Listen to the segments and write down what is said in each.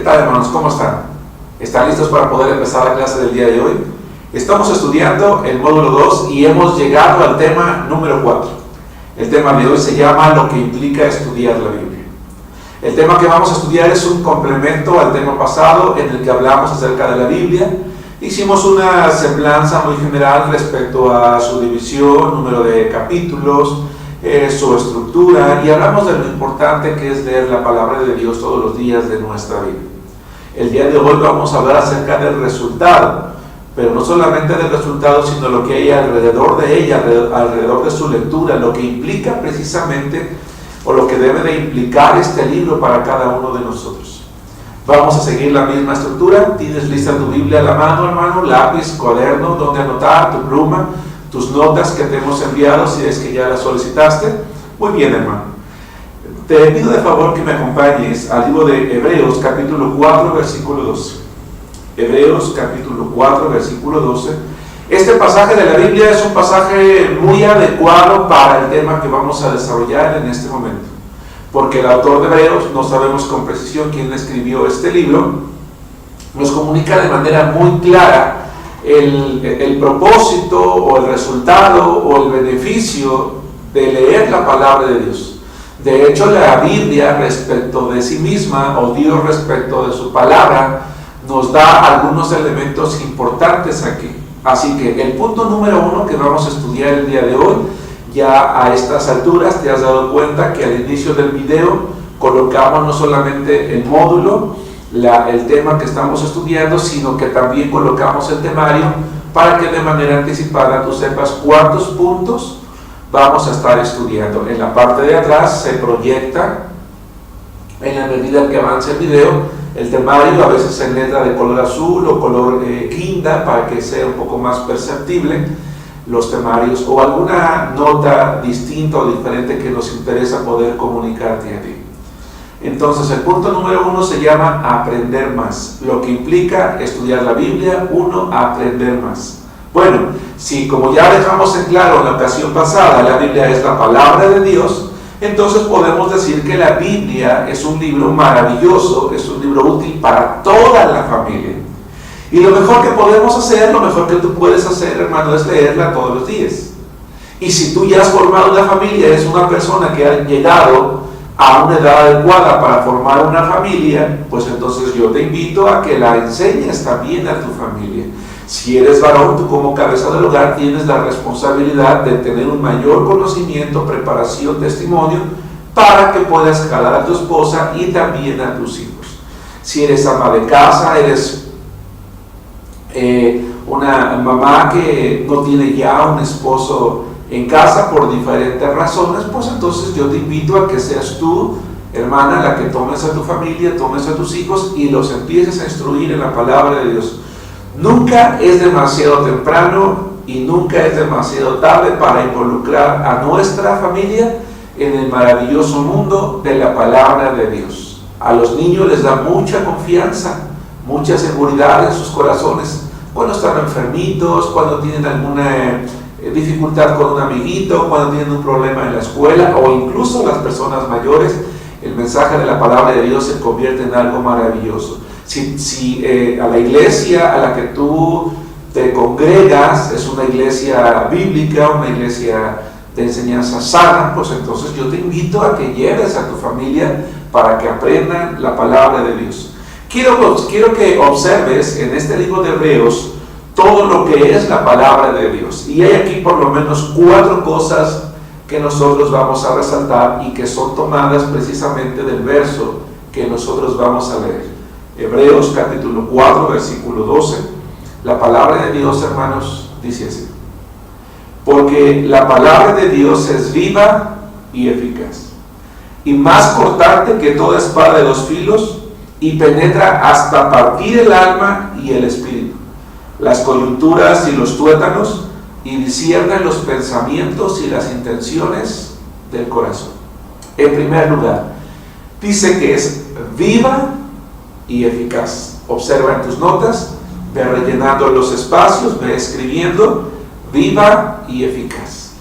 tal, hermanos? ¿Cómo están? ¿Están listos para poder empezar la clase del día de hoy? Estamos estudiando el módulo 2 y hemos llegado al tema número 4. El tema de hoy se llama lo que implica estudiar la Biblia. El tema que vamos a estudiar es un complemento al tema pasado en el que hablamos acerca de la Biblia. Hicimos una semblanza muy general respecto a su división, número de capítulos, su estructura, y hablamos de lo importante que es leer la palabra de Dios todos los días de nuestra vida. El día de hoy vamos a hablar acerca del resultado, pero no solamente del resultado, sino lo que hay alrededor de ella, alrededor de su lectura, lo que implica precisamente, o lo que debe de implicar este libro para cada uno de nosotros. Vamos a seguir la misma estructura. Tienes lista tu Biblia a la mano, hermano, lápiz, cuaderno, donde anotar, tu pluma, tus notas que te hemos enviado, si es que ya las solicitaste. Muy bien, hermano. Te pido de favor que me acompañes al libro de Hebreos, capítulo 4, versículo 12. Hebreos, capítulo 4, versículo 12. Este pasaje de la Biblia es un pasaje muy adecuado para el tema que vamos a desarrollar en este momento. Porque el autor de Hebreos, no sabemos con precisión quién escribió este libro, nos comunica de manera muy clara el propósito o el resultado o el beneficio de leer la palabra de Dios. De hecho, la Biblia respecto de sí misma, o Dios respecto de su palabra, nos da algunos elementos importantes aquí. Así que el punto número 1 que vamos a estudiar el día de hoy, ya a estas alturas te has dado cuenta que al inicio del video colocamos no solamente el módulo, el tema que estamos estudiando, sino que también colocamos el temario para que de manera anticipada tú sepas cuántos puntos vamos a estar estudiando. En la parte de atrás se proyecta, en la medida que avance el video, el temario, a veces en letra de color azul o color guinda, para que sea un poco más perceptible los temarios, o alguna nota distinta o diferente que nos interesa poder comunicarte a ti. Entonces, el punto número 1 se llama aprender más, lo que implica estudiar la Biblia. 1, aprender más. Bueno, si como ya dejamos en claro en la ocasión pasada, la Biblia es la palabra de Dios, entonces podemos decir que la Biblia es un libro maravilloso, es un libro útil para toda la familia. Y lo mejor que podemos hacer, lo mejor que tú puedes hacer, hermano, es leerla todos los días. Y si tú ya has formado una familia, eres una persona que ha llegado a una edad adecuada para formar una familia, pues entonces yo te invito a que la enseñes también a tu familia. Si eres varón, tú como cabeza del hogar tienes la responsabilidad de tener un mayor conocimiento, preparación, testimonio, para que puedas jalar a tu esposa y también a tus hijos. Si eres ama de casa, eres una mamá que no tiene ya un esposo en casa por diferentes razones, pues entonces yo te invito a que seas tú, hermana, la que tomes a tu familia, tomes a tus hijos y los empieces a instruir en la palabra de Dios. Nunca es demasiado temprano y nunca es demasiado tarde para involucrar a nuestra familia en el maravilloso mundo de la palabra de Dios. A los niños les da mucha confianza, mucha seguridad en sus corazones cuando están enfermitos, cuando tienen alguna dificultad con un amiguito, cuando tienen un problema en la escuela, o incluso las personas mayores. El mensaje de la palabra de Dios se convierte en algo maravilloso. Si a la iglesia a la que tú te congregas es una iglesia bíblica, una iglesia de enseñanza sana, pues entonces yo te invito a que lleves a tu familia para que aprendan la palabra de Dios. Quiero que observes en este libro de Hebreos todo lo que es la palabra de Dios. Y hay aquí por lo menos 4 cosas que nosotros vamos a resaltar y que son tomadas precisamente del verso que nosotros vamos a leer. Hebreos capítulo 4, versículo 12. La palabra de Dios, hermanos, dice así: porque la palabra de Dios es viva y eficaz, y más cortante que toda espada de 2 filos, y penetra hasta partir el alma y el espíritu, las coyunturas y los tuétanos, y discierne los pensamientos y las intenciones del corazón. En primer lugar, dice que es viva y eficaz. Observa en tus notas, ve rellenando los espacios, ve escribiendo: viva y eficaz.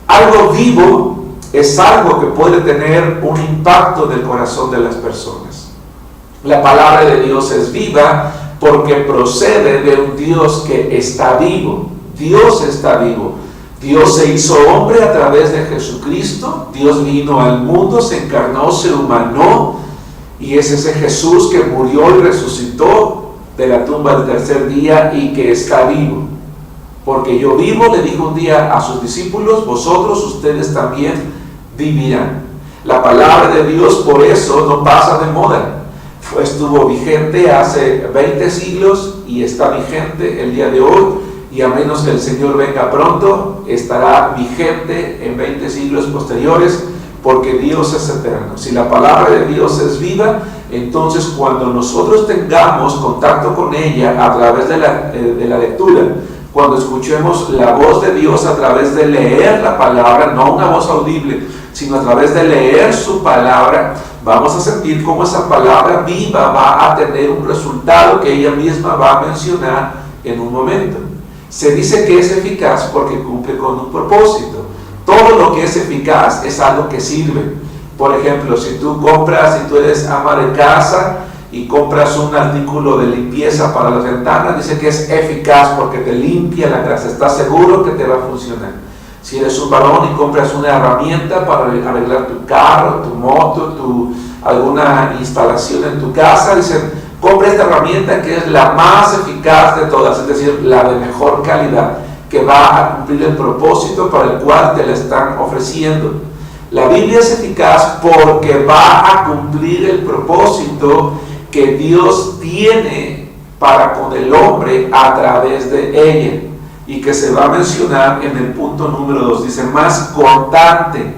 Algo vivo es algo que puede tener un impacto en el corazón de las personas. La palabra de Dios es viva porque procede de un Dios que está vivo. Dios está vivo. Dios se hizo hombre a través de Jesucristo. Dios vino al mundo, se encarnó, se humanó, y es ese Jesús que murió y resucitó de la tumba el tercer día y que está vivo. Porque yo vivo, le dijo un día a sus discípulos, vosotros, ustedes también vivirán. La palabra de Dios por eso no pasa de moda. Estuvo vigente hace 20 siglos y está vigente el día de hoy, y a menos que el Señor venga pronto, estará vigente en 20 siglos posteriores, porque Dios es eterno. Si la palabra de Dios es viva, entonces cuando nosotros tengamos contacto con ella a través de la lectura, cuando escuchemos la voz de Dios a través de leer la palabra, no una voz audible, sino a través de leer su palabra, vamos a sentir cómo esa palabra viva va a tener un resultado que ella misma va a mencionar en un momento. Se dice que es eficaz porque cumple con un propósito. Todo lo que es eficaz es algo que sirve. Por ejemplo, si tú eres ama de casa y compras un artículo de limpieza para las ventanas, dice que es eficaz porque te limpia la casa, estás seguro que te va a funcionar. Si eres un varón y compras una herramienta para arreglar tu carro, tu moto, alguna instalación en tu casa, dicen, compra esta herramienta que es la más eficaz de todas, es decir, la de mejor calidad, que va a cumplir el propósito para el cual te la están ofreciendo. La Biblia es eficaz porque va a cumplir el propósito que Dios tiene para con el hombre a través de ella, y que se va a mencionar en el punto número 2. Dice, más cortante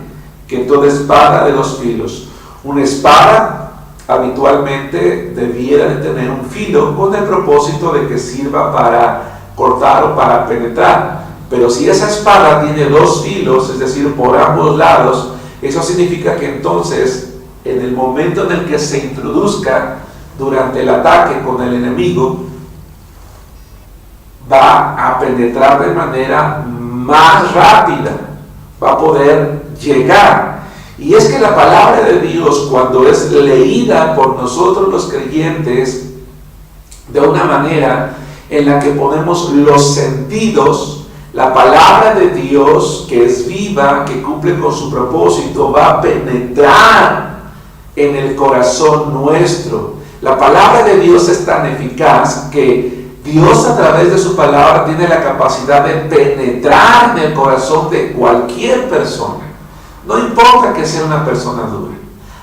que toda espada de 2 filos. Una espada habitualmente debiera de tener un filo con el propósito de que sirva para cortar o para penetrar. Pero si esa espada tiene 2 filos, es decir, por ambos lados, eso significa que entonces, en el momento en el que se introduzca durante el ataque con el enemigo, va a penetrar de manera más rápida, va a poder llegar. Y es que la palabra de Dios, cuando es leída por nosotros los creyentes de una manera en la que ponemos los sentidos, la palabra de Dios, que es viva, que cumple con su propósito, va a penetrar en el corazón nuestro. La palabra de Dios es tan eficaz que Dios, a través de su palabra, tiene la capacidad de penetrar en el corazón de cualquier persona. No importa que sea una persona dura.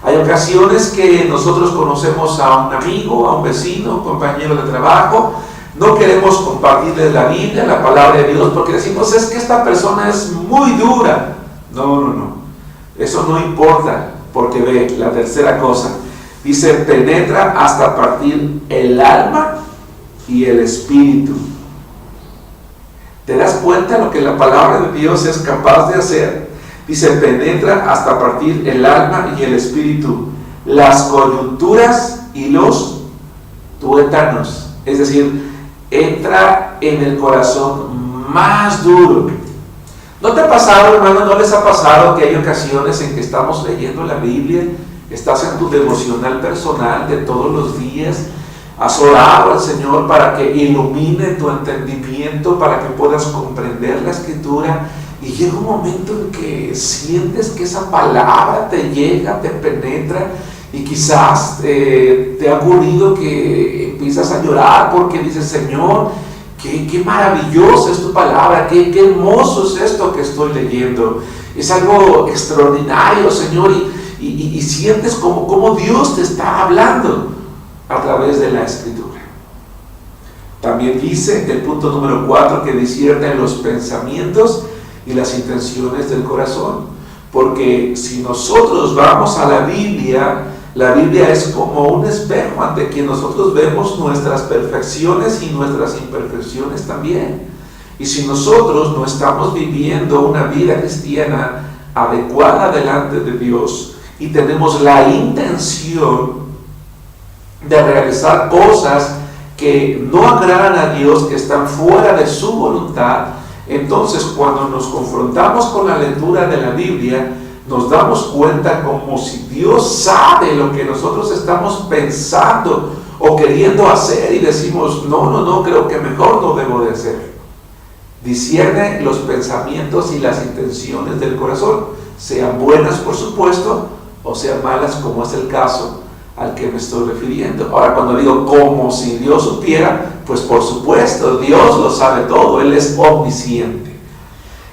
Hay ocasiones que nosotros conocemos a un amigo, a un vecino, un compañero de trabajo, no queremos compartirles la Biblia, la palabra de Dios, porque decimos, es que esta persona es muy dura. No. Eso no importa, porque ve, la tercera cosa, dice, penetra hasta partir el alma y el espíritu. ¿Te das cuenta lo que la palabra de Dios es capaz de hacer? Dice, penetra hasta partir el alma y el espíritu, las coyunturas y los tuétanos. Es decir, entra en el corazón más duro. ¿No te ha pasado, hermano? ¿No les ha pasado que hay ocasiones en que estamos leyendo la Biblia, estás en tu devocional personal de todos los días, has orado al Señor para que ilumine tu entendimiento, para que puedas comprender la Escritura, y llega un momento en que sientes que esa palabra te llega, te penetra, y quizás te ha ocurrido que empiezas a llorar porque dices, Señor, qué maravillosa es tu palabra, qué hermoso es esto que estoy leyendo, es algo extraordinario, Señor, y sientes como Dios te está hablando a través de la Escritura. También dice el punto número 4 que disciernen los pensamientos y las intenciones del corazón, porque si nosotros vamos a la Biblia es como un espejo ante quien nosotros vemos nuestras perfecciones y nuestras imperfecciones también. Y si nosotros no estamos viviendo una vida cristiana adecuada delante de Dios y tenemos la intención de realizar cosas que no agradan a Dios, que están fuera de su voluntad, entonces cuando nos confrontamos con la lectura de la Biblia, nos damos cuenta como si Dios sabe lo que nosotros estamos pensando o queriendo hacer y decimos, no, creo que mejor no debo de hacer. Discierne los pensamientos y las intenciones del corazón, sean buenas por supuesto, o sean malas como es el caso al que me estoy refiriendo. Ahora, cuando digo como si Dios supiera, pues por supuesto, Dios lo sabe todo, Él es omnisciente.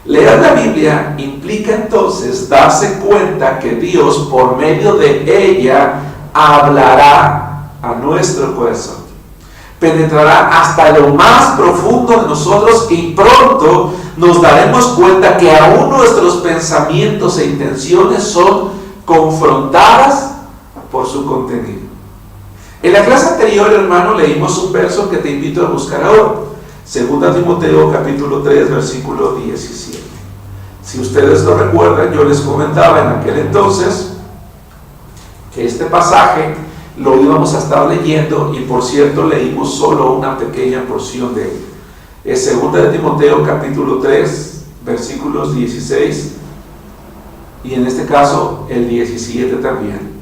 Leer la Biblia implica entonces darse cuenta que Dios, por medio de ella, hablará a nuestro corazón. Penetrará hasta lo más profundo de nosotros y pronto nos daremos cuenta que aún nuestros pensamientos e intenciones son confrontadas por su contenido. En la clase anterior, hermano, leímos un verso que te invito a buscar ahora. 2 Timoteo capítulo 3, versículo 17. Si ustedes lo recuerdan, yo les comentaba en aquel entonces que este pasaje lo íbamos a estar leyendo y por cierto leímos solo una pequeña porción de él. Es 2 Timoteo capítulo 3, versículos 16 y en este caso el 17 también.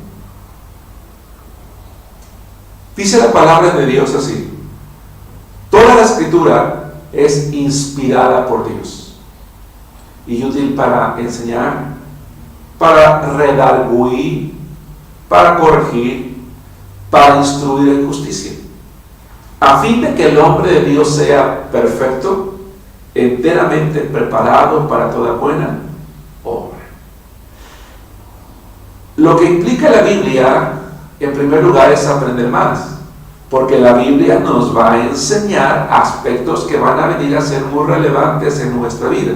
Dice la palabra de Dios así: toda la escritura es inspirada por Dios y útil para enseñar, para redarguir, para corregir, para instruir en justicia, a fin de que el hombre de Dios sea perfecto, enteramente preparado para toda buena obra. Lo que implica la Biblia, en primer lugar, es aprender más, porque la Biblia nos va a enseñar aspectos que van a venir a ser muy relevantes en nuestra vida.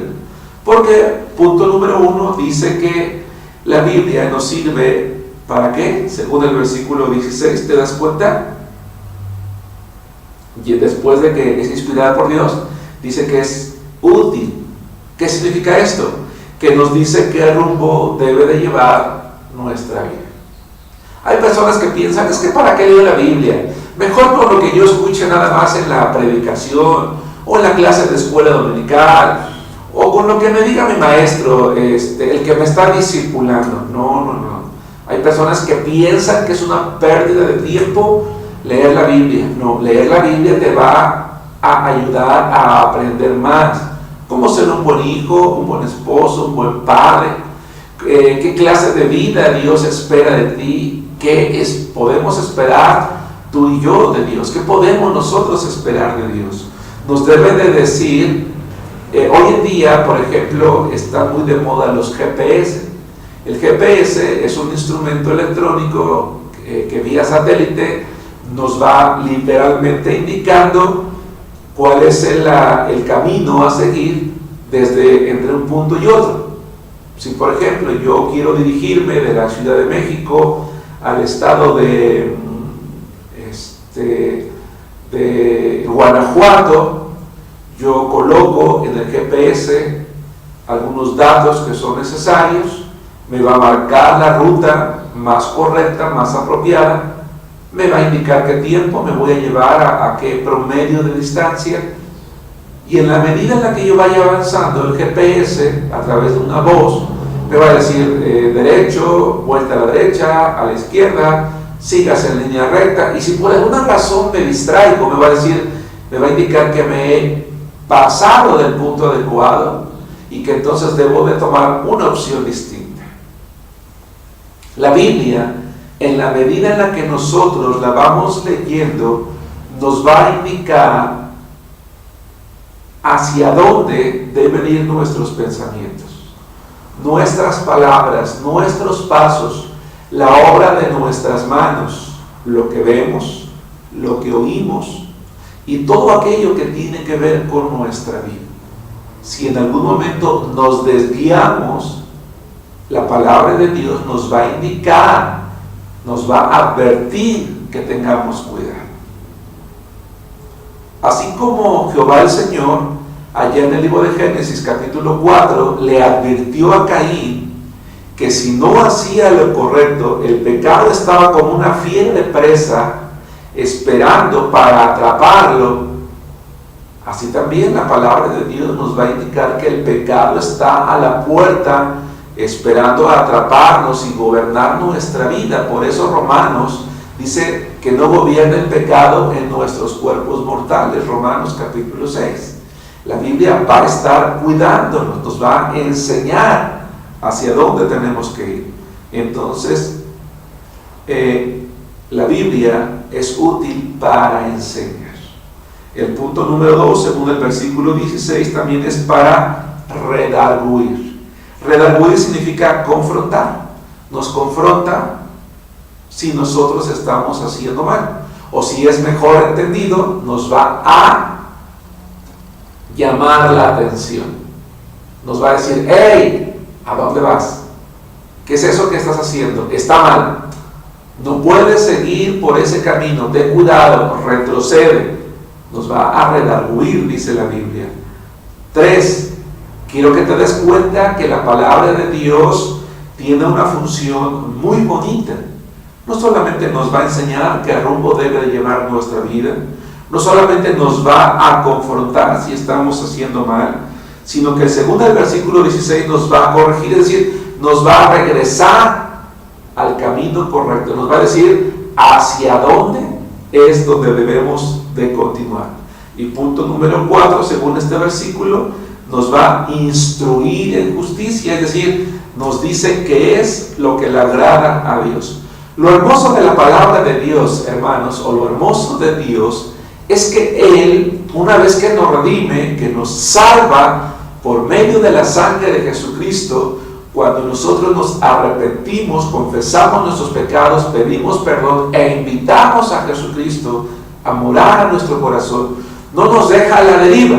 Porque, punto número 1, dice que la Biblia nos sirve, ¿para qué? Según el versículo 16, ¿te das cuenta? Y después de que es inspirada por Dios, dice que es útil. ¿Qué significa esto? Que nos dice qué rumbo debe de llevar nuestra vida. Hay personas que piensan, es que ¿para qué leo la Biblia? Mejor con lo que yo escuche nada más en la predicación, o en la clase de escuela dominical, o con lo que me diga mi maestro, el que me está discipulando. No. Hay personas que piensan que es una pérdida de tiempo leer la Biblia. No, leer la Biblia te va a ayudar a aprender más. Cómo ser un buen hijo, un buen esposo, un buen padre. ¿Qué clase de vida Dios espera de ti? ¿Qué podemos esperar tú y yo de Dios? ¿Qué podemos nosotros esperar de Dios? Nos debe de decir, hoy en día, por ejemplo, están muy de moda los GPS. El GPS es un instrumento electrónico que vía satélite nos va literalmente indicando cuál es el camino a seguir entre un punto y otro. Si, por ejemplo, yo quiero dirigirme de la Ciudad de México al estado de Guanajuato, yo coloco en el GPS algunos datos que son necesarios, me va a marcar la ruta más correcta, más apropiada, me va a indicar qué tiempo me voy a llevar a qué promedio de distancia, y en la medida en la que yo vaya avanzando, el GPS, a través de una voz, me va a decir derecho, vuelta a la derecha, a la izquierda, sigas en línea recta, y si por alguna razón me distraigo, me va a indicar que me he pasado del punto adecuado y que entonces debo de tomar una opción distinta. La Biblia, en la medida en la que nosotros la vamos leyendo, nos va a indicar hacia dónde deben ir nuestros pensamientos, nuestras palabras, nuestros pasos, la obra de nuestras manos, lo que vemos, lo que oímos y todo aquello que tiene que ver con nuestra vida. Si en algún momento nos desviamos, la palabra de Dios nos va a indicar, nos va a advertir que tengamos cuidado. Así como Jehová el Señor, allá en el libro de Génesis capítulo 4, le advirtió a Caín que si no hacía lo correcto, el pecado estaba como una fiera presa esperando para atraparlo. Así también la palabra de Dios nos va a indicar que el pecado está a la puerta esperando atraparnos y gobernar nuestra vida. Por eso Romanos dice que no gobierna el pecado en nuestros cuerpos mortales. Romanos capítulo 6. La Biblia va a estar cuidándonos, nos va a enseñar hacia dónde tenemos que ir. Entonces, la Biblia es útil para enseñar. El punto número 2, según el versículo 16, también es para redarguir. Redarguir significa confrontar. Nos confronta si nosotros estamos haciendo mal. O si es mejor entendido, nos va a llamar la atención. Nos va a decir: ¡hey! ¿A dónde vas? ¿Qué es eso que estás haciendo? Está mal. No puedes seguir por ese camino. Ten cuidado, retrocede. Nos va a redarguir, dice la Biblia. 3. Quiero que te des cuenta que la palabra de Dios tiene una función muy bonita. No solamente nos va a enseñar qué rumbo debe llevar nuestra vida, no solamente nos va a confrontar si estamos haciendo mal, sino que según el versículo 16 nos va a corregir, es decir, nos va a regresar al camino correcto, nos va a decir hacia dónde es donde debemos de continuar. Y punto número 4, según este versículo, nos va a instruir en justicia, es decir, nos dice qué es lo que le agrada a Dios. Lo hermoso de la palabra de Dios, hermanos, o lo hermoso de Dios, es que Él, una vez que nos redime, que nos salva por medio de la sangre de Jesucristo, cuando nosotros nos arrepentimos, confesamos nuestros pecados, pedimos perdón e invitamos a Jesucristo a morar a nuestro corazón, no nos deja a la deriva,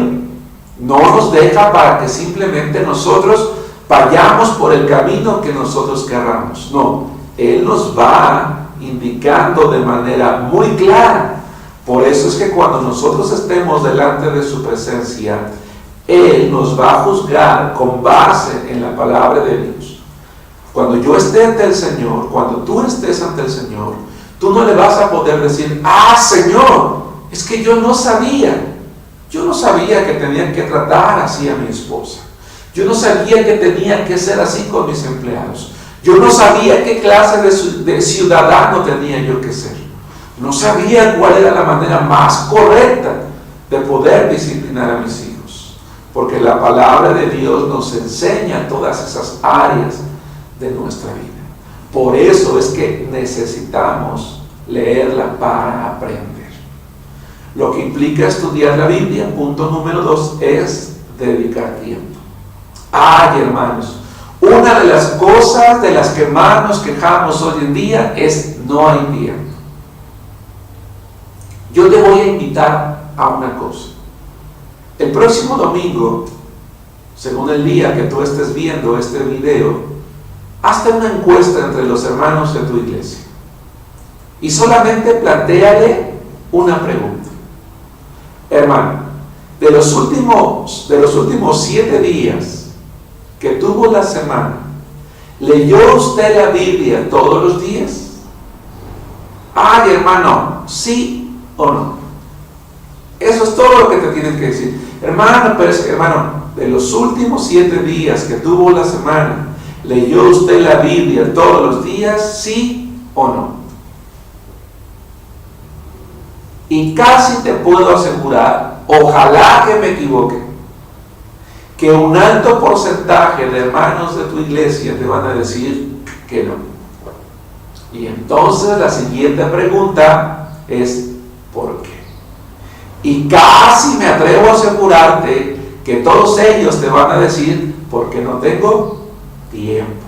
no nos deja para que simplemente nosotros vayamos por el camino que nosotros querramos. No, Él nos va indicando de manera muy clara. Por eso es que cuando nosotros estemos delante de su presencia, Él nos va a juzgar con base en la palabra de Dios. Cuando yo esté ante el Señor, cuando tú estés ante el Señor, tú no le vas a poder decir: ah, Señor, es que yo no sabía que tenía que tratar así a mi esposa. Yo no sabía que tenía que ser así con mis empleados. Yo no sabía qué clase de ciudadano tenía yo que ser. No sabía cuál era la manera más correcta de poder disciplinar a mis hijos. Porque la palabra de Dios nos enseña todas esas áreas de nuestra vida. Por eso es que necesitamos leerla para aprender. Lo que implica estudiar la Biblia, punto número 2, es dedicar tiempo. Ay, hermanos, una de las cosas de las que más nos quejamos hoy en día es: no hay tiempo. Yo te voy a invitar a una cosa. El próximo domingo, según el día que tú estés viendo este video, hazte una encuesta entre los hermanos de tu iglesia y solamente plantéale una pregunta. Hermano, de los últimos 7 días que tuvo la semana, ¿leyó usted la Biblia todos los días? Ay, hermano, ¿sí o no? Eso es todo lo que te tienen que decir. Hermano, pero es que, hermano, de los últimos 7 días que tuvo la semana, ¿leyó usted la Biblia todos los días? ¿Sí o no? Y casi te puedo asegurar, ojalá que me equivoque, que un alto porcentaje de hermanos de tu iglesia te van a decir que no. Y entonces la siguiente pregunta es: ¿por qué? Y casi me atrevo a asegurarte que todos ellos te van a decir: porque no tengo tiempo.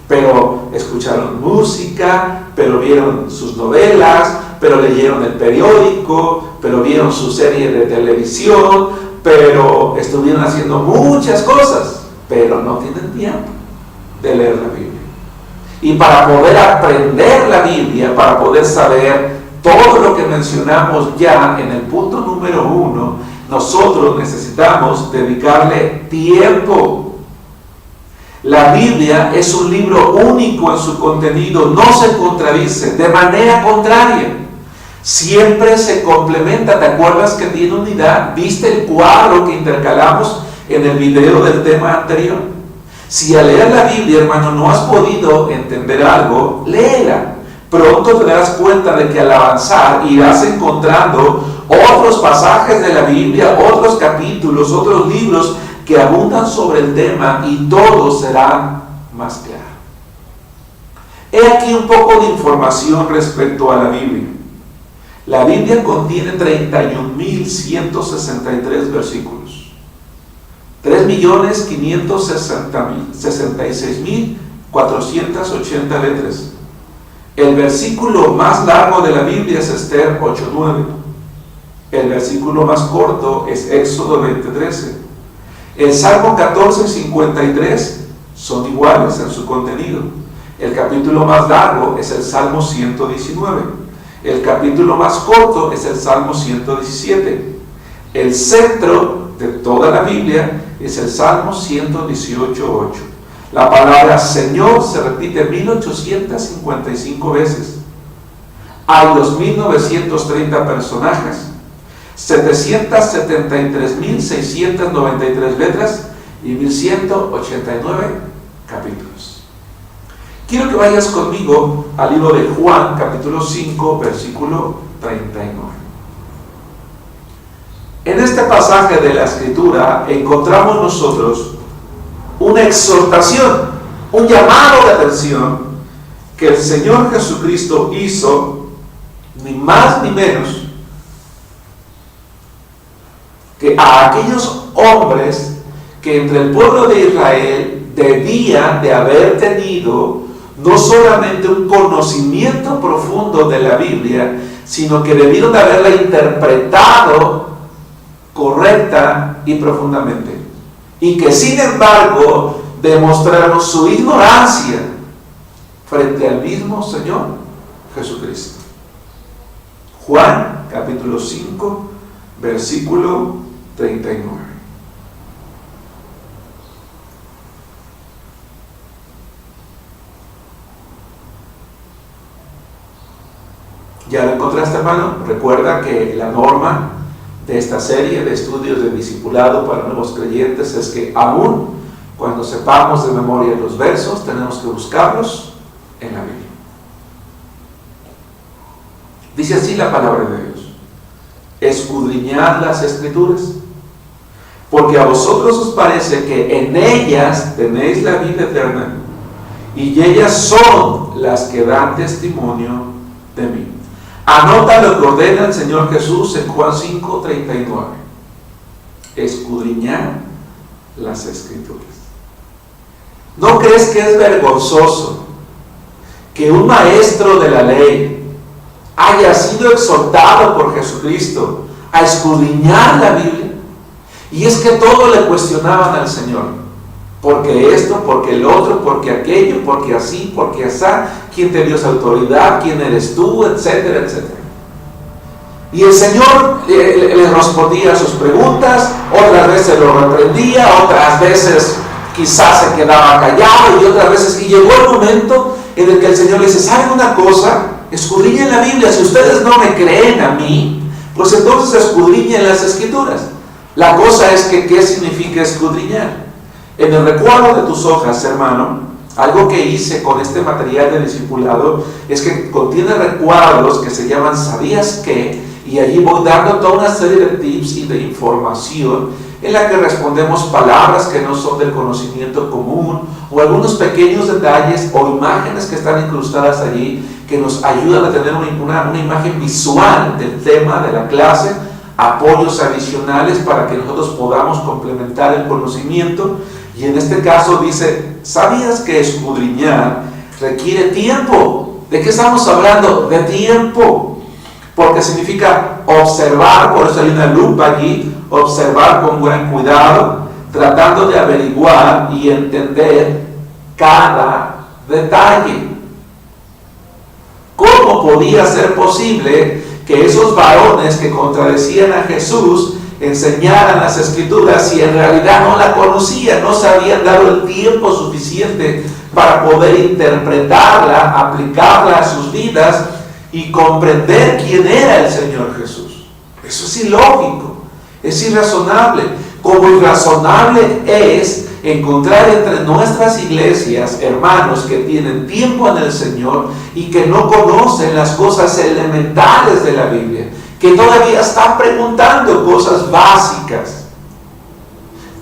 Pero escucharon música, pero vieron sus novelas, pero leyeron el periódico, pero vieron su serie de televisión, pero estuvieron haciendo muchas cosas, pero no tienen tiempo de leer la Biblia. Y para poder aprender la Biblia, para poder saber todo lo que mencionamos ya en el punto número 1, nosotros necesitamos dedicarle tiempo. La Biblia es un libro único en su contenido, no se contradice, de manera contraria. Siempre se complementa. ¿Te acuerdas que tiene unidad? ¿Viste el cuadro que intercalamos en el video del tema anterior? Si al leer la Biblia, hermano, no has podido entender algo, léela. Pronto te darás cuenta de que al avanzar irás encontrando otros pasajes de la Biblia, otros capítulos, otros libros que abundan sobre el tema y todo será más claro. He aquí un poco de información respecto a la Biblia. La Biblia contiene 31.163 versículos, 3.566.480 letras. El versículo más largo de la Biblia es Esther 8:9. El versículo más corto es Éxodo 20:13. El Salmo 14:53 son iguales en su contenido. El capítulo más largo es el Salmo 119. El capítulo más corto es el Salmo 117. El centro de toda la Biblia es el Salmo 118:8. La palabra Señor se repite 1855 veces. Hay 2.930 personajes, 773.693 letras y 1.189 capítulos. Quiero que vayas conmigo al libro de Juan, capítulo 5, versículo 39. En este pasaje de la Escritura encontramos nosotros una exhortación, un llamado de atención que el Señor Jesucristo hizo, ni más ni menos, que a aquellos hombres que entre el pueblo de Israel debían de haber tenido no solamente un conocimiento profundo de la Biblia, sino que debieron de haberla interpretado correcta y profundamente. Y que sin embargo demostraron su ignorancia frente al mismo Señor Jesucristo. Juan capítulo 5 versículo 39. ¿Ya lo encontraste, hermano? Recuerda que la norma de esta serie de estudios de discipulado para nuevos creyentes es que aún cuando sepamos de memoria los versos, tenemos que buscarlos en la Biblia. Dice así la palabra de Dios: escudriñad las Escrituras, porque a vosotros os parece que en ellas tenéis la vida eterna, y ellas son las que dan testimonio de mí. Anota lo que ordena el Señor Jesús en Juan 5:39. Escudriñar las Escrituras. ¿No crees que es vergonzoso que un maestro de la ley haya sido exhortado por Jesucristo a escudriñar la Biblia? Y es que todo le cuestionaban al Señor. Porque esto, porque el otro, porque aquello, porque así, porque asá, quién te dio esa autoridad, quién eres tú, etcétera, etcétera. Y el Señor le respondía a sus preguntas, otras veces lo reprendía, otras veces quizás se quedaba callado y otras veces, y llegó el momento en el que el Señor le dice: ¿saben una cosa? Escudriñen la Biblia. Si ustedes no me creen a mí, pues entonces escudriñen las Escrituras. La cosa es que, ¿qué significa escudriñar? En el recuadro de tus hojas, hermano, algo que hice con este material de discipulado es que contiene recuadros que se llaman ¿sabías qué? Y allí voy dando toda una serie de tips y de información en la que respondemos palabras que no son del conocimiento común, o algunos pequeños detalles o imágenes que están incrustadas allí que nos ayudan a tener una imagen visual del tema de la clase, apoyos adicionales para que nosotros podamos complementar el conocimiento. Y en este caso dice: ¿sabías que escudriñar requiere tiempo? ¿De qué estamos hablando? De tiempo. Porque significa observar, por eso hay una lupa allí, observar con gran cuidado, tratando de averiguar y entender cada detalle. ¿Cómo podía ser posible que esos varones que contradecían a Jesús enseñaran las Escrituras si en realidad no la conocían, no se habían dado el tiempo suficiente para poder interpretarla, aplicarla a sus vidas y comprender quién era el Señor Jesús? Eso es ilógico, es irrazonable. Como irrazonable es encontrar entre nuestras iglesias hermanos que tienen tiempo en el Señor y que no conocen las cosas elementales de la Biblia, que todavía están preguntando cosas básicas.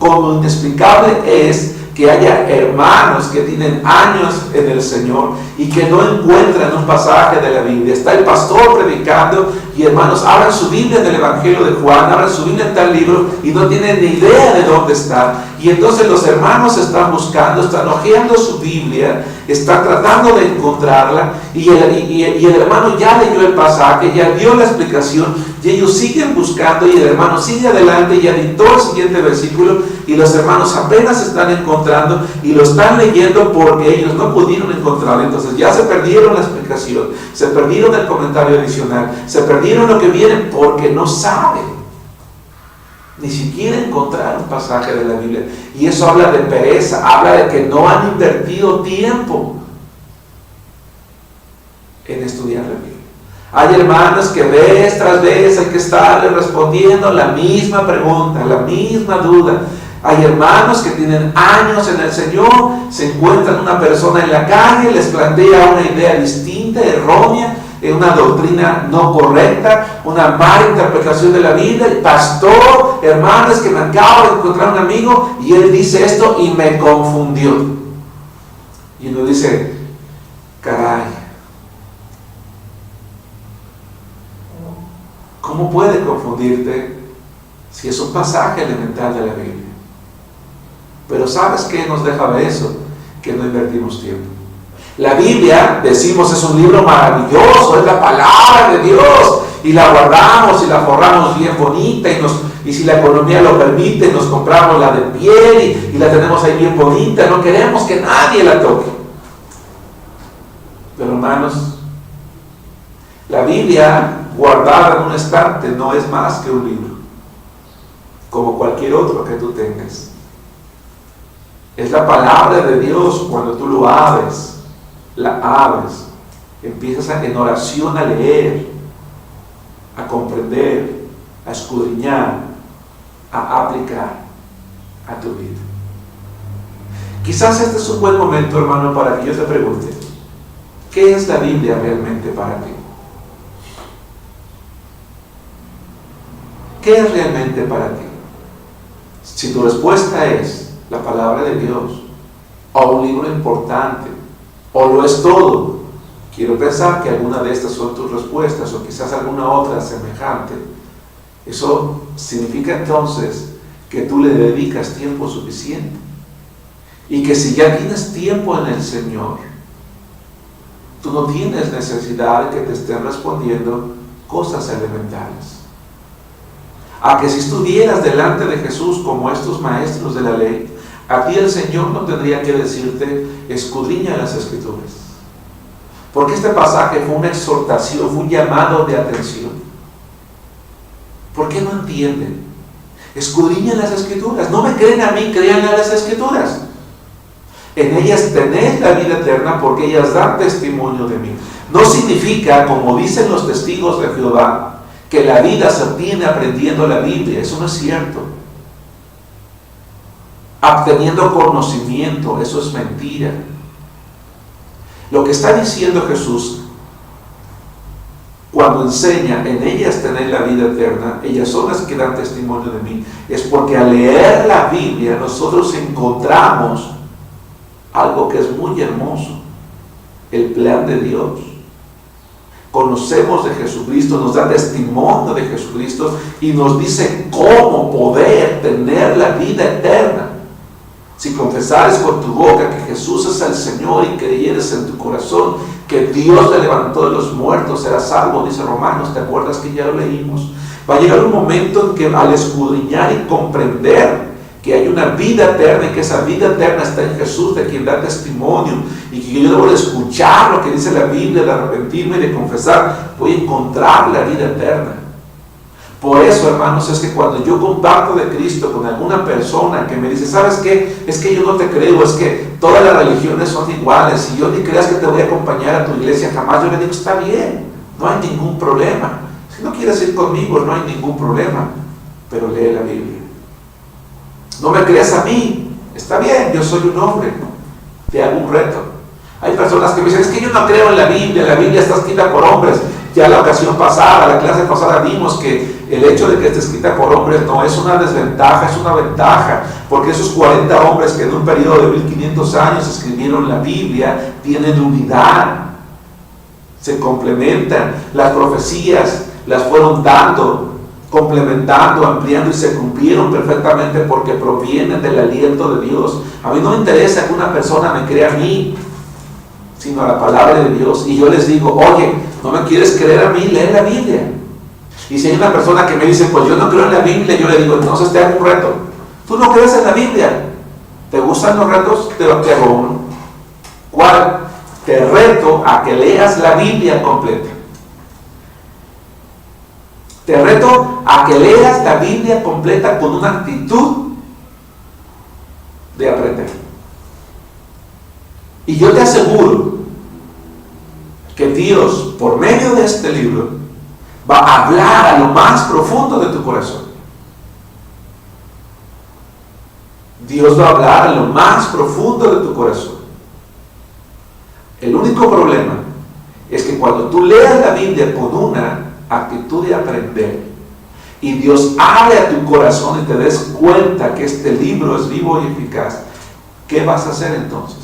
Como inexplicable es que haya hermanos que tienen años en el Señor y que no encuentran un pasaje de la Biblia. Está el pastor predicando y hermanos abran su Biblia en el Evangelio de Juan, abran su Biblia en tal libro y no tienen ni idea de dónde está. Y entonces los hermanos están buscando, están hojeando su Biblia, están tratando de encontrarla y el hermano ya leyó el pasaje, ya dio la explicación y ellos siguen buscando y el hermano sigue adelante y ya dictó el siguiente versículo y los hermanos apenas están encontrando y lo están leyendo porque ellos no pudieron encontrarlo. Entonces ya se perdieron la explicación, se perdieron el comentario adicional, se perdieron lo que viene porque no saben ni siquiera encontrar un pasaje de la Biblia. Y eso habla de pereza, habla de que no han invertido tiempo en estudiar la Biblia. Hay hermanos que vez tras vez hay que estarle respondiendo la misma pregunta, la misma duda. Hay hermanos que tienen años en el Señor, se encuentran una persona en la calle, les plantea una idea distinta, errónea, una doctrina no correcta, una mala interpretación de la Biblia. El pastor, hermanos, que me acabo de encontrar un amigo y él dice esto y me confundió. Y uno dice, caray, ¿cómo puede confundirte si es un pasaje elemental de la Biblia? Pero ¿sabes qué nos deja ver eso? Que no invertimos tiempo. La Biblia, decimos, es un libro maravilloso, es la palabra de Dios, y la guardamos y la forramos bien bonita, y si la economía lo permite, nos compramos la de piel y la tenemos ahí bien bonita, no queremos que nadie la toque. Pero hermanos, la Biblia guardada en un estante no es más que un libro, como cualquier otro que tú tengas. Es la palabra de Dios. Cuando tú lo abres, la abres, empiezas en oración a leer, a comprender, a escudriñar, a aplicar a tu vida. Quizás este es un buen momento, hermano, para que yo te pregunte, ¿qué es la Biblia realmente para ti? ¿Qué es realmente para ti? Si tu respuesta es la palabra de Dios, o un libro importante, o lo es todo, quiero pensar que alguna de estas son tus respuestas, o quizás alguna otra semejante. Eso significa entonces que tú le dedicas tiempo suficiente, y que si ya tienes tiempo en el Señor, tú no tienes necesidad de que te estén respondiendo cosas elementales. A que si estuvieras delante de Jesús como estos maestros de la ley, a ti el Señor no tendría que decirte, escudriña las Escrituras. Porque este pasaje fue una exhortación, fue un llamado de atención. ¿Por qué no entienden? Escudriñan las Escrituras. No me creen a mí, crean a las Escrituras. En ellas tenéis la vida eterna porque ellas dan testimonio de mí. No significa, como dicen los testigos de Jehová, que la vida se obtiene aprendiendo la Biblia. Eso no es cierto. Obteniendo conocimiento, eso es mentira. Lo que está diciendo Jesús cuando enseña, en ellas tenéis la vida eterna, ellas son las que dan testimonio de mí, es porque al leer la Biblia nosotros encontramos algo que es muy hermoso, el plan de Dios. Conocemos de Jesucristo, nos da testimonio de Jesucristo y nos dice cómo poder tener la vida eterna. Si confesares con tu boca que Jesús es el Señor y creyeres en tu corazón que Dios le levantó de los muertos, serás salvo, dice Romanos. ¿Te acuerdas que ya lo leímos? Va a llegar un momento en que al escudriñar y comprender que hay una vida eterna y que esa vida eterna está en Jesús, de quien da testimonio, y que yo debo de escuchar lo que dice la Biblia, de arrepentirme y de confesar, voy a encontrar la vida eterna. Por eso, hermanos, es que cuando yo comparto de Cristo con alguna persona que me dice, ¿sabes qué? Es que yo no te creo, es que todas las religiones son iguales, y yo ni creas que te voy a acompañar a tu iglesia jamás, yo le digo, está bien, no hay ningún problema. Si no quieres ir conmigo, no hay ningún problema, pero lee la Biblia. No me creas a mí, Está bien, yo soy un hombre, te hago un reto. Hay personas que me dicen, es que yo no creo en la Biblia está escrita por hombres. Ya la ocasión pasada, la clase pasada vimos que el hecho de que esté escrita por hombres no es una desventaja, es una ventaja, porque esos 40 hombres que en un periodo de 1500 años escribieron la Biblia, tienen unidad, se complementan, las profecías las fueron dando, complementando, ampliando y se cumplieron perfectamente porque provienen del aliento de Dios. A mí no me interesa que una persona me crea a mí, sino a la palabra de Dios. Y yo les digo, oye, ¿no me quieres creer a mí? Lee la Biblia. Y si hay una persona que me dice, pues yo no creo en la Biblia, yo le digo, entonces te hago un reto. ¿Tú no crees en la Biblia? ¿Te gustan los retos? Te hago uno. ¿Cuál? Te reto a que leas la Biblia completa. Te reto a que leas la Biblia completa con una actitud de aprender. Y yo te aseguro que Dios, por medio de este libro, va a hablar a lo más profundo de tu corazón. Dios va a hablar a lo más profundo de tu corazón. El único problema es que cuando tú leas la Biblia con una actitud de aprender y Dios abre a tu corazón y te des cuenta que este libro es vivo y eficaz, ¿qué vas a hacer entonces?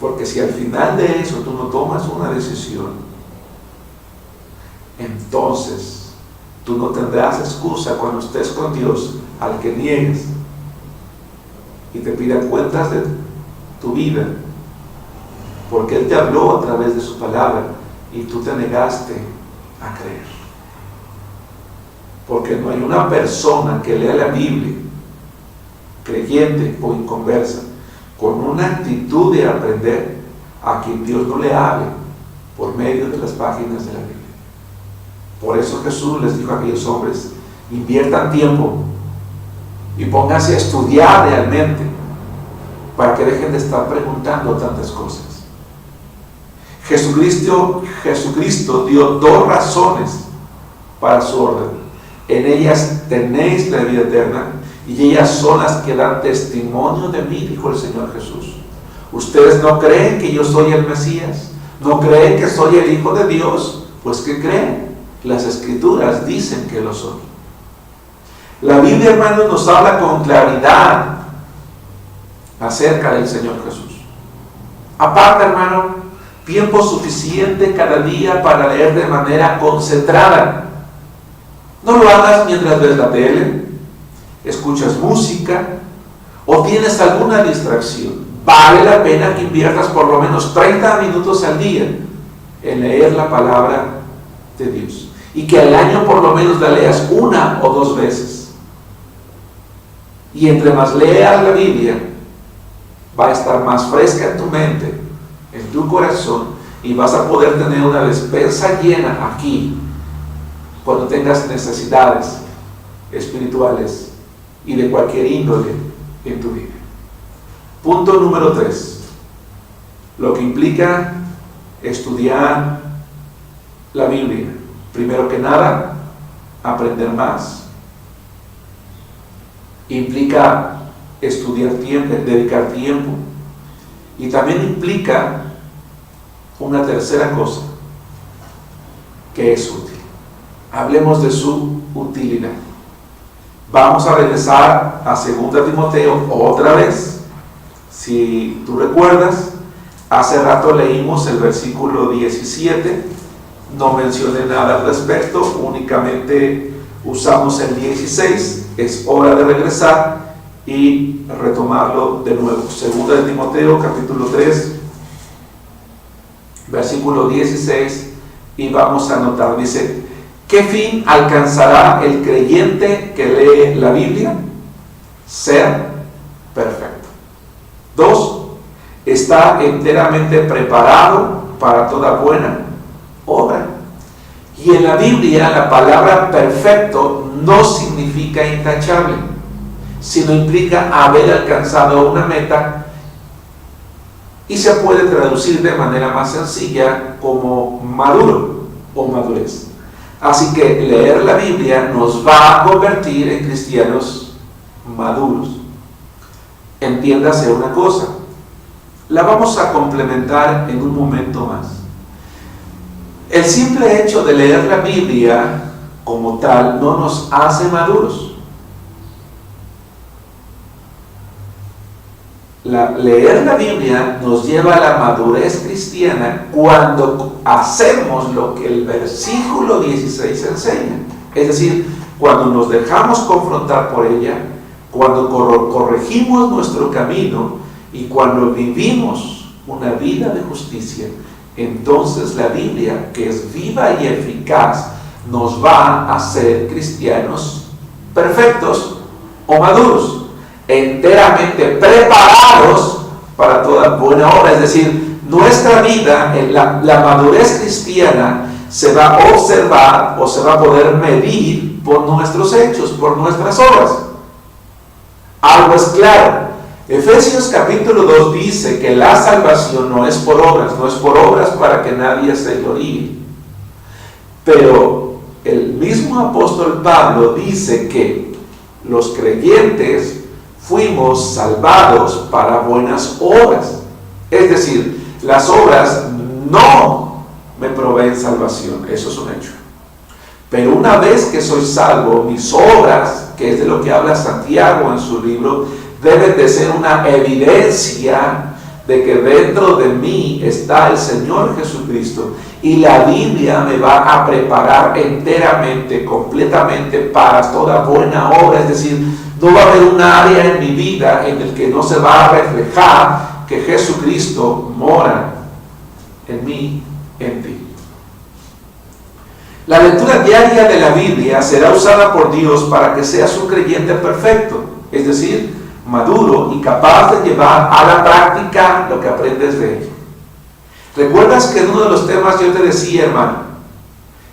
Porque si al final de eso tú no tomas una decisión, entonces tú no tendrás excusa cuando estés con Dios al que niegues y te pida cuentas de tu vida, porque Él te habló a través de su palabra y tú te negaste a creer. Porque no hay una persona que lea la Biblia, creyente o inconversa, con una actitud de aprender, a quien Dios no le hable por medio de las páginas de la Biblia. Por eso Jesús les dijo a aquellos hombres, inviertan tiempo y pónganse a estudiar realmente para que dejen de estar preguntando tantas cosas. Jesucristo dio 2 razones para su orden. En ellas tenéis la vida eterna y ellas son las que dan testimonio de mí, dijo el Señor Jesús. ¿Ustedes no creen que yo soy el Mesías? ¿No creen que soy el Hijo de Dios? Pues ¿qué creen? Las Escrituras dicen que lo soy. La Biblia, hermanos, nos habla con claridad acerca del Señor Jesús. Aparte, hermano, tiempo suficiente cada día para leer de manera concentrada. No lo hagas mientras ves la tele, escuchas música o tienes alguna distracción. Vale la pena que inviertas por lo menos 30 minutos al día en leer la palabra de Dios. Y que al año por lo menos la leas 1 o 2 veces. Y entre más leas la Biblia, va a estar más fresca en tu mente, en tu corazón, y vas a poder tener una despensa llena aquí cuando tengas necesidades espirituales y de cualquier índole en tu vida. Punto número 3. Lo que implica estudiar la Biblia. Primero que nada, aprender más. Implica estudiar tiempo, dedicar tiempo. Y también implica una tercera cosa, que es útil. Hablemos de su utilidad. Vamos a regresar a 2 Timoteo otra vez. Si tú recuerdas, hace rato leímos el versículo 17, no mencioné nada al respecto, únicamente usamos el 16, es hora de regresar y retomarlo de nuevo. 2 Timoteo capítulo 3, versículo 16, y vamos a anotar, dice, ¿qué fin alcanzará el creyente que lee la Biblia? Ser perfecto. 2. Está enteramente preparado para toda buena obra. Y en la Biblia la palabra perfecto no significa intachable, sino implica haber alcanzado una meta, y se puede traducir de manera más sencilla como maduro o madurez. Así que leer la Biblia nos va a convertir en cristianos maduros. entiéndase una cosa, la vamos a complementar en un momento más. El simple hecho de leer la Biblia como tal no nos hace maduros. Leer la Biblia nos lleva a la madurez cristiana cuando hacemos lo que el versículo 16 enseña. Es decir, cuando nos dejamos confrontar por ella, cuando corregimos nuestro camino y cuando vivimos una vida de justicia, entonces la Biblia, que es viva y eficaz, nos va a hacer cristianos perfectos o maduros, enteramente preparados para toda buena obra. Es decir, nuestra vida, la madurez cristiana, se va a observar o se va a poder medir por nuestros hechos, por nuestras obras. Algo es claro. Efesios capítulo 2 dice que la salvación no es por obras para que nadie se gloríe. Pero el mismo apóstol Pablo dice que los creyentes fuimos salvados para buenas obras. Es decir, las obras no me proveen salvación, eso es un hecho. Pero una vez que soy salvo, mis obras, que es de lo que habla Santiago en su libro, deben de ser una evidencia de que dentro de mí está el Señor Jesucristo, y la Biblia me va a preparar enteramente, completamente para toda buena obra. Es decir, no va a haber un área en mi vida en el que no se va a reflejar que Jesucristo mora en mí, en ti. La lectura diaria de la Biblia será usada por Dios para que seas un creyente perfecto, es decir, maduro y capaz de llevar a la práctica lo que aprendes de ella. ¿Recuerdas que en uno de los temas yo te decía, hermano,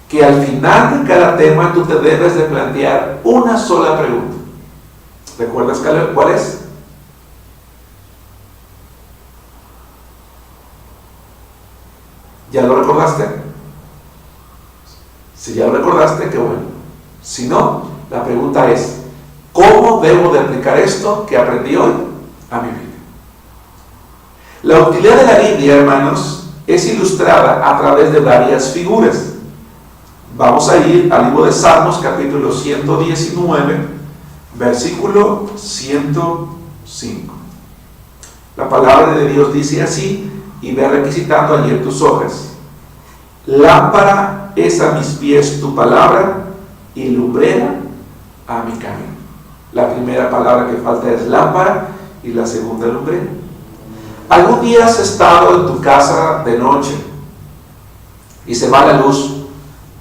que al final de cada tema tú te debes de plantear una sola pregunta? ¿Recuerdas cuál es? ¿Ya lo recordaste? Si ya lo recordaste, qué bueno. Si no, la pregunta es, ¿cómo debo de aplicar esto que aprendí hoy a mi vida? La utilidad de la Biblia, hermanos, es ilustrada a través de varias figuras. Vamos a ir al libro de Salmos, capítulo 119, versículo 105. La palabra de Dios dice así, y ve requisitando allí en tus hojas: lámpara es a mis pies tu palabra y lumbrera a mi camino. La primera palabra que falta es lámpara y la segunda lumbrera. ¿Algún día has estado en tu casa de noche y se va la luz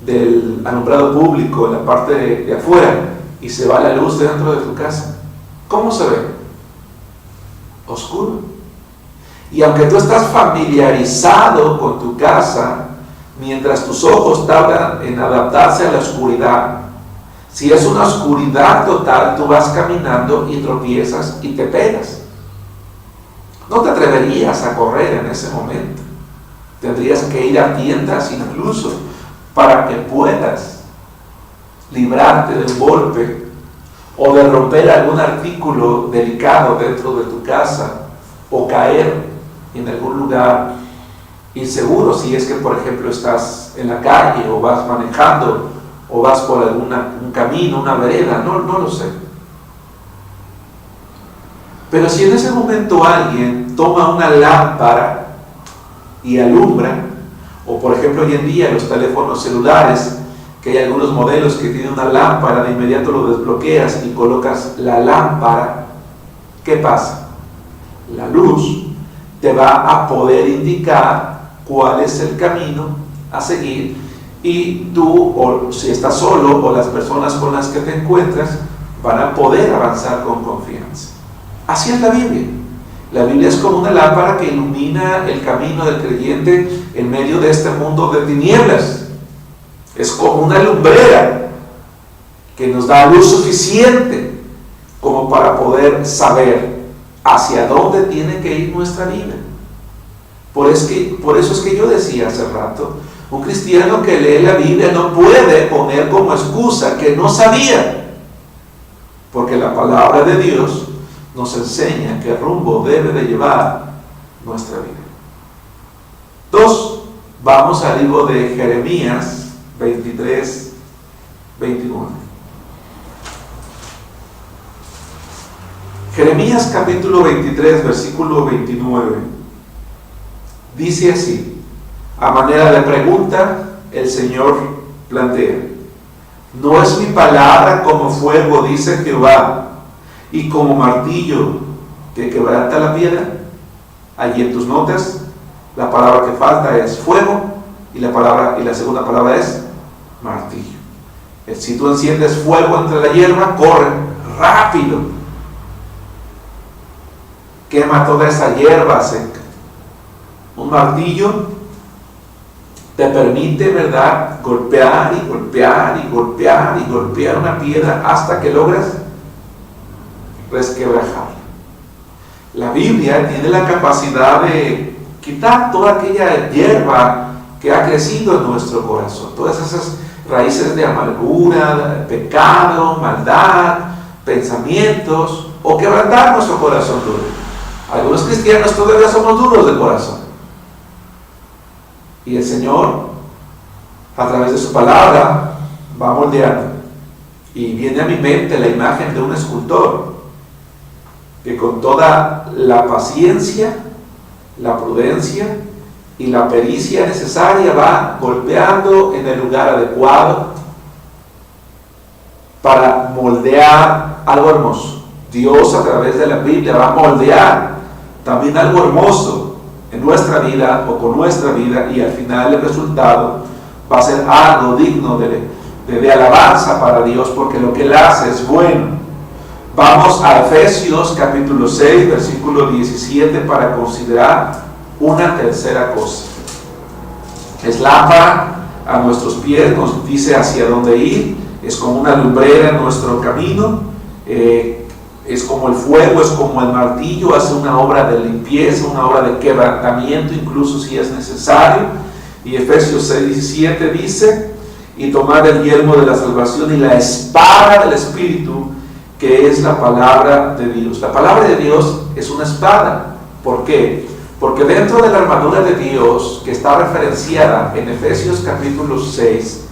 del alumbrado público en la parte de afuera y se va la luz dentro de tu casa? ¿Cómo se ve? Oscuro. Y aunque tú estás familiarizado con tu casa, mientras tus ojos tardan en adaptarse a la oscuridad, si es una oscuridad total, tú vas caminando y tropiezas y te pegas. No te atreverías a correr en ese momento. Tendrías que ir a tiendas incluso para que puedas librarte de un golpe o de romper algún artículo delicado dentro de tu casa o caer en algún lugar inseguro, si es que por ejemplo estás en la calle o vas manejando o vas por un camino, una vereda, no lo sé. Pero si en ese momento alguien toma una lámpara y alumbra, o por ejemplo hoy en día los teléfonos celulares, que hay algunos modelos que tienen una lámpara, de inmediato lo desbloqueas y colocas la lámpara, ¿qué pasa? La luz te va a poder indicar cuál es el camino a seguir, y tú, o si estás solo, o las personas con las que te encuentras, van a poder avanzar con confianza. Así es la Biblia. La Biblia es como una lámpara que ilumina el camino del creyente en medio de este mundo de tinieblas. Es como una lumbrera que nos da luz suficiente como para poder saber hacia dónde tiene que ir nuestra vida. Por eso es que yo decía hace rato, un cristiano que lee la Biblia no puede poner como excusa que no sabía, porque la palabra de Dios nos enseña qué rumbo debe de llevar nuestra vida. 2. Vamos al libro de Jeremías 23, 29. Jeremías capítulo 23, versículo 29. Dice así, a manera de pregunta, el Señor plantea: ¿no es mi palabra como fuego, dice Jehová, y como martillo que quebranta la piedra? Allí en tus notas, la palabra que falta es fuego y la segunda palabra es martillo. Si tú enciendes fuego entre la hierba, corre rápido, quema toda esa hierba seca. Un martillo te permite, ¿verdad?, golpear y golpear y golpear y golpear una piedra hasta que logras resquebrajarla. La Biblia tiene la capacidad de quitar toda aquella hierba que ha crecido en nuestro corazón, todas esas raíces de amargura, pecado, maldad, pensamientos, o quebrantar nuestro corazón duro. Algunos cristianos todavía somos duros de corazón. Y el Señor, a través de su palabra, va moldeando. Y viene a mi mente la imagen de un escultor que con toda la paciencia, la prudencia y la pericia necesaria va golpeando en el lugar adecuado para moldear algo hermoso. Dios, a través de la Biblia, va a moldear también algo hermoso en nuestra vida o con nuestra vida, y al final el resultado va a ser algo digno de alabanza para Dios, porque lo que Él hace es bueno. Vamos a Efesios capítulo 6, versículo 17 para considerar una tercera cosa. Es lámpara a nuestros pies, nos dice hacia dónde ir, es como una lumbrera en nuestro camino, es como el fuego, es como el martillo, hace una obra de limpieza, una obra de quebrantamiento, incluso si es necesario. Y Efesios 6:17 dice: y tomad el yelmo de la salvación y la espada del Espíritu, que es la palabra de Dios. La palabra de Dios es una espada. ¿Por qué? Porque dentro de la armadura de Dios, que está referenciada en Efesios capítulo 6,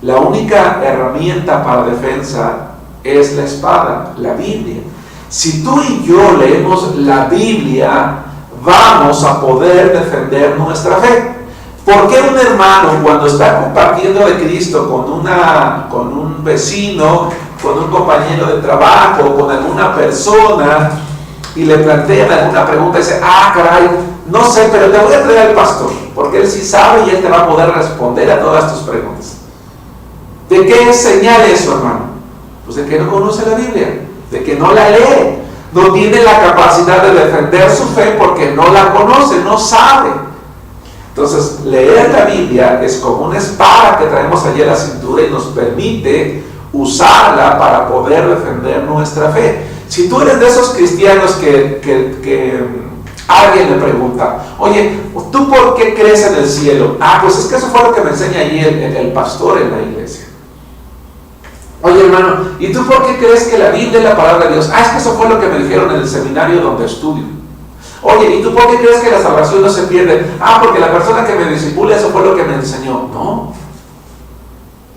la única herramienta para defensa es la espada, la Biblia. Si tú y yo leemos la Biblia, vamos a poder defender nuestra fe. ¿Por qué un hermano, cuando está compartiendo de Cristo con un vecino, con un compañero de trabajo, con alguna persona, y le plantean alguna pregunta, dice: caray, no sé, pero te voy a traer al pastor, porque él sí sabe y él te va a poder responder a todas tus preguntas? ¿De qué es señal eso, hermano? Pues de que no conoce la Biblia, de que no la lee, no tiene la capacidad de defender su fe porque no la conoce, no sabe. Entonces, leer la Biblia es como una espada que traemos allí a la cintura y nos permite usarla para poder defender nuestra fe. Si tú eres de esos cristianos que alguien le pregunta: oye, ¿tú por qué crees en el cielo? Pues es que eso fue lo que me enseña allí el pastor en la iglesia. Oye, hermano, ¿y tú por qué crees que la Biblia es la palabra de Dios? Es que eso fue lo que me dijeron en el seminario donde estudio. Oye, ¿y tú por qué crees que la salvación no se pierde? Porque la persona que me discipula, eso fue lo que me enseñó. No.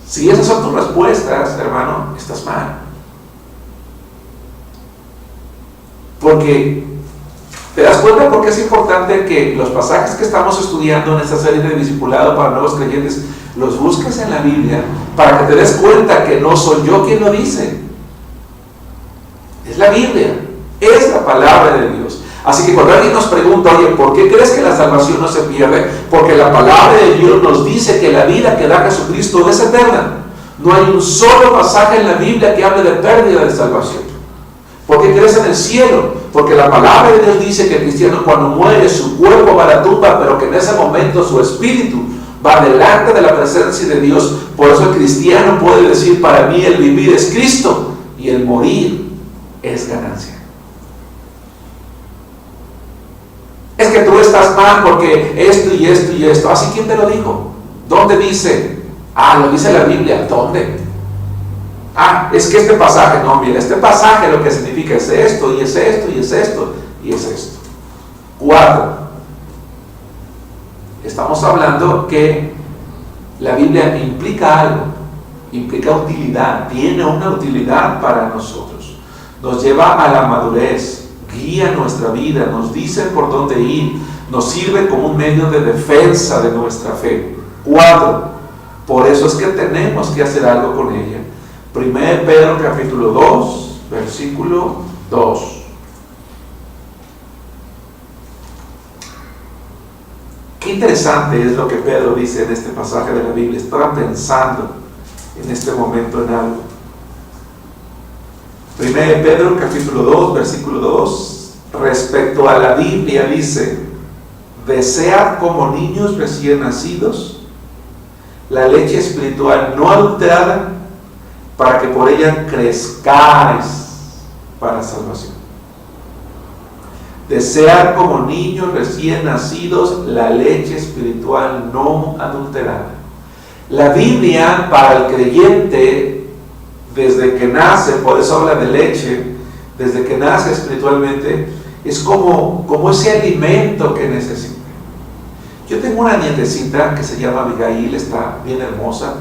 Si esas son tus respuestas, hermano, estás mal. Porque, ¿te das cuenta por qué es importante que los pasajes que estamos estudiando en esta serie de discipulado para nuevos creyentes los busques en la Biblia, para que te des cuenta que no soy yo quien lo dice? Es la Biblia, es la palabra de Dios. Así que cuando alguien nos pregunta: oye, ¿por qué crees que la salvación no se pierde? Porque la palabra de Dios nos dice que la vida que da Jesucristo es eterna. No hay un solo pasaje en la Biblia que hable de pérdida de salvación. ¿Por qué crees en el cielo? Porque la palabra de Dios dice que el cristiano, cuando muere, su cuerpo va a la tumba, pero que en ese momento su espíritu va delante de la presencia de Dios. Por eso el cristiano puede decir: para mí el vivir es Cristo y el morir es ganancia. Es que tú estás mal porque esto y esto y esto. ¿Así quién te lo dijo? ¿Dónde dice? Lo dice la Biblia. ¿Dónde? Es que este pasaje, no, mira, este pasaje lo que significa es esto, y es esto, y es esto, y es esto. 4. Estamos hablando que la Biblia implica algo, implica utilidad, tiene una utilidad para nosotros. Nos lleva a la madurez, guía nuestra vida, nos dice por dónde ir, nos sirve como un medio de defensa de nuestra fe. 4. Por eso es que tenemos que hacer algo con ella. 1 Pedro capítulo 2, versículo 2. Qué interesante es lo que Pedro dice en este pasaje de la Biblia. Estaba pensando en este momento en algo. 1 Pedro capítulo 2, versículo 2, respecto a la Biblia dice: desead como niños recién nacidos la leche espiritual no adulterada, para que por ella crezcáis para salvación. Desear como niños recién nacidos la leche espiritual no adulterada. La Biblia para el creyente, desde que nace, por eso habla de leche, desde que nace espiritualmente, es como ese alimento que necesita. Yo tengo una nietecita que se llama Abigail, está bien hermosa.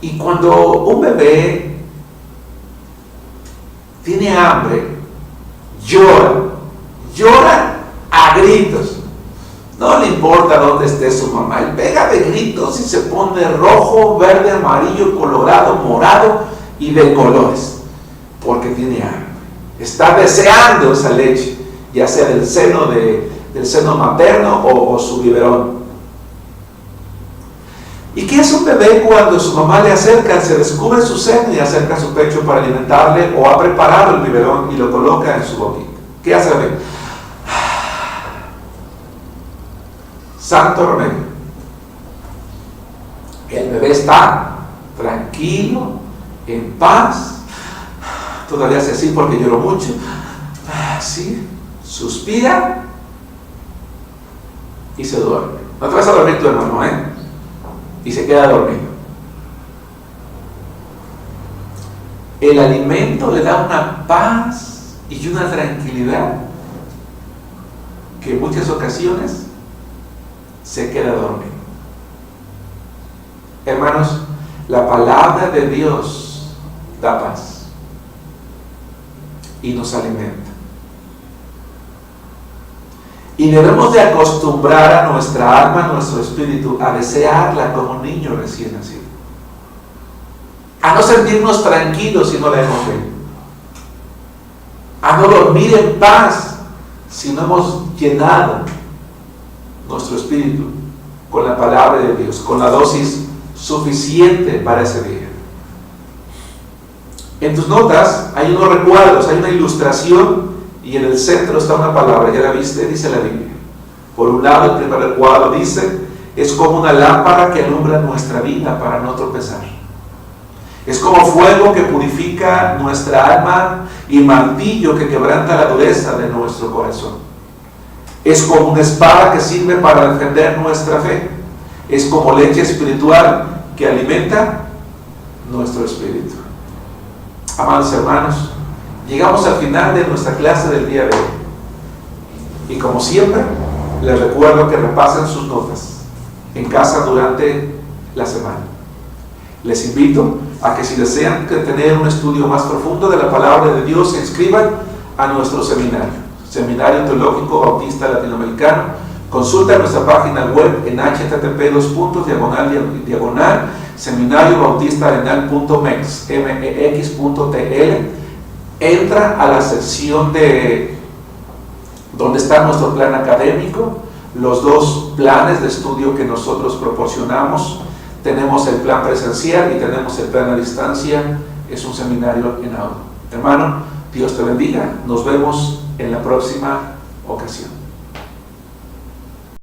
Y cuando un bebé tiene hambre, llora a gritos. No le importa dónde esté su mamá, él pega de gritos y se pone rojo, verde, amarillo, colorado, morado y de colores, porque tiene hambre. Está deseando esa leche, ya sea del seno materno o su biberón. ¿Y qué es un bebé cuando su mamá le acerca, se descubre su seno y acerca su pecho para alimentarle, o ha preparado el biberón y lo coloca en su boquita? ¿Qué hace el bebé? Santo remedio. El bebé está tranquilo, en paz. Todavía hace así porque lloro mucho. Así, suspira y se duerme. No te vas a dormir tu hermano, y se queda dormido. El alimento le da una paz y una tranquilidad que en muchas ocasiones se queda dormido. Hermanos, la palabra de Dios da paz y nos alimenta. Y debemos de acostumbrar a nuestra alma, a nuestro espíritu, a desearla como niño recién nacido. A no sentirnos tranquilos si no la hemos leído. A no dormir en paz si no hemos llenado nuestro espíritu con la palabra de Dios, con la dosis suficiente para ese día. En tus notas hay unos recuadros, hay una ilustración, y en el centro está una palabra, ¿ya la viste? Dice la Biblia. Por un lado, el primer recuadro dice: es como una lámpara que alumbra nuestra vida para no tropezar. Es como fuego que purifica nuestra alma y martillo que quebranta la dureza de nuestro corazón. Es como una espada que sirve para defender nuestra fe. Es como leche espiritual que alimenta nuestro espíritu. Amados hermanos, llegamos al final de nuestra clase del día de hoy. Y como siempre, les recuerdo que repasen sus notas en casa durante la semana. Les invito a que, si desean tener un estudio más profundo de la palabra de Dios, se inscriban a nuestro Seminario Teológico Bautista Latinoamericano. Consulta nuestra página web en http://seminariobautistaarenal.mex.tl. Entra a la sección de donde está nuestro plan académico, los dos planes de estudio que nosotros proporcionamos. Tenemos el plan presencial y tenemos el plan a distancia. Es un seminario en audio. Hermano, Dios te bendiga. Nos vemos en la próxima ocasión.